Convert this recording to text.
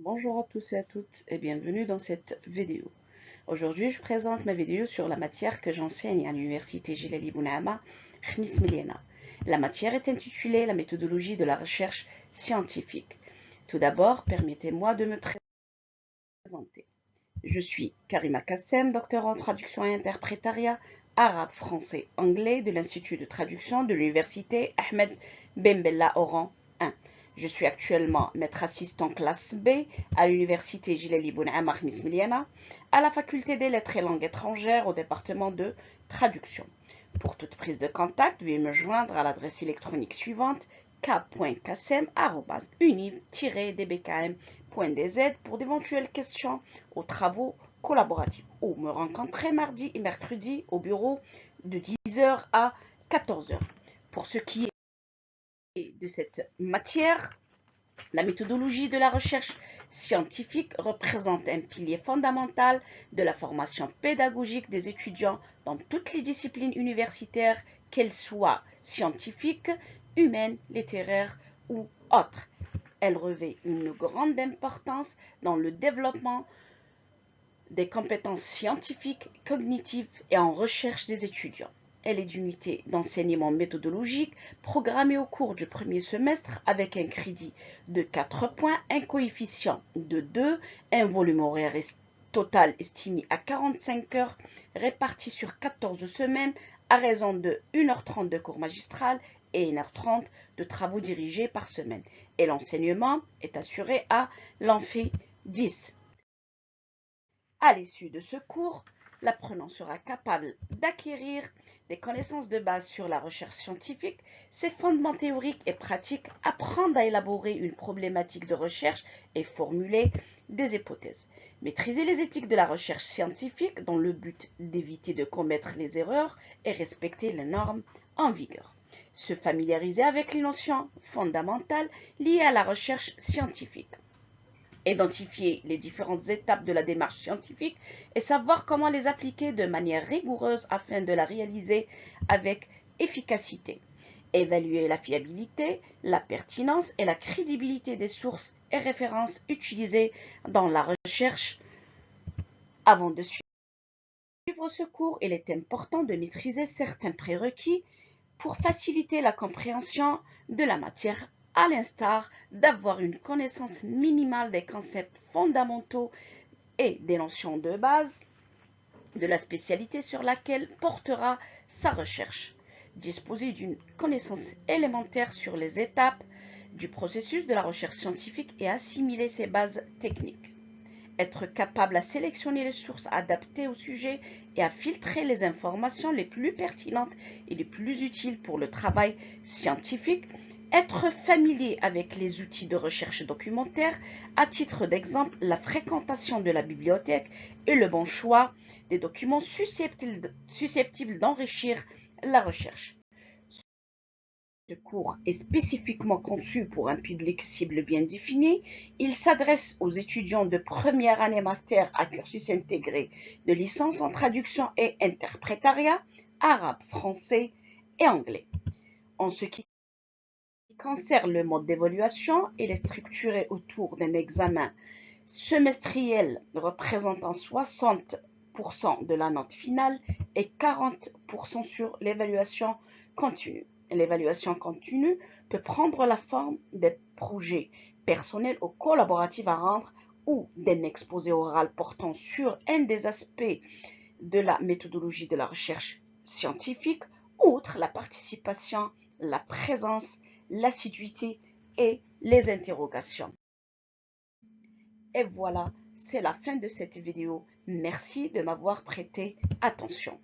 Bonjour à tous et à toutes et bienvenue dans cette vidéo. Aujourd'hui, je présente ma vidéo sur la matière que j'enseigne à l'université Jalali Bounama, Khmis Miliana. La matière est intitulée La méthodologie de la recherche scientifique. Tout d'abord, permettez-moi de me présenter. Je suis Karima Kassem, docteur en traduction et interprétariat arabe, français, anglais de l'Institut de traduction de l'université Ahmed Ben Bella Oran 1. Je suis actuellement maître assistant classe B à l'université Jalali Bounama Khmis Miliana, à la faculté des lettres et langues étrangères au département de traduction. Pour toute prise de contact, veuillez me joindre à l'adresse électronique suivante k.kassem@univ-dbkm.dz pour d'éventuelles questions aux travaux collaboratifs ou me rencontrer mardi et mercredi au bureau de 10h à 14h. Pour ce qui est de cette matière, la méthodologie de la recherche scientifique représente un pilier fondamental de la formation pédagogique des étudiants dans toutes les disciplines universitaires, qu'elles soient scientifiques, humaines, littéraires ou autres. Elle revêt une grande importance dans le développement des compétences scientifiques, cognitives et en recherche des étudiants. Elle est d'unité d'enseignement méthodologique programmée au cours du premier semestre avec un crédit de 4 points, un coefficient de 2, un volume horaire total estimé à 45 heures réparti sur 14 semaines à raison de 1h30 de cours magistral et 1h30 de travaux dirigés par semaine. Et l'enseignement est assuré à l'Amphi 10. À l'issue de ce cours, l'apprenant sera capable d'acquérir des connaissances de base sur la recherche scientifique, ses fondements théoriques et pratiques, apprendre à élaborer une problématique de recherche et formuler des hypothèses. Maîtriser les éthiques de la recherche scientifique dans le but d'éviter de commettre les erreurs et respecter les normes en vigueur. Se familiariser avec les notions fondamentales liées à la recherche scientifique. Identifier les différentes étapes de la démarche scientifique et savoir comment les appliquer de manière rigoureuse afin de la réaliser avec efficacité. Évaluer la fiabilité, la pertinence et la crédibilité des sources et références utilisées dans la recherche. Avant de suivre ce cours, il est important de maîtriser certains prérequis pour faciliter la compréhension de la matière, à l'instar d'avoir une connaissance minimale des concepts fondamentaux et des notions de base de la spécialité sur laquelle portera sa recherche. Disposer d'une connaissance élémentaire sur les étapes du processus de la recherche scientifique et assimiler ses bases techniques. Être capable à sélectionner les sources adaptées au sujet et à filtrer les informations les plus pertinentes et les plus utiles pour le travail scientifique. Être familier avec les outils de recherche documentaire, à titre d'exemple, la fréquentation de la bibliothèque et le bon choix des documents susceptibles d'enrichir la recherche. Ce cours est spécifiquement conçu pour un public cible bien défini. Il s'adresse aux étudiants de première année master à cursus intégré de licence en traduction et interprétariat, arabe, français et anglais. En ce qui concerne le mode d'évaluation, il est structuré autour d'un examen semestriel représentant 60% de la note finale et 40% sur l'évaluation continue. L'évaluation continue peut prendre la forme des projets personnels ou collaboratifs à rendre ou d'un exposé oral portant sur un des aspects de la méthodologie de la recherche scientifique, outre la participation, la présence, l'assiduité et les interrogations. Et voilà, c'est la fin de cette vidéo. Merci de m'avoir prêté attention.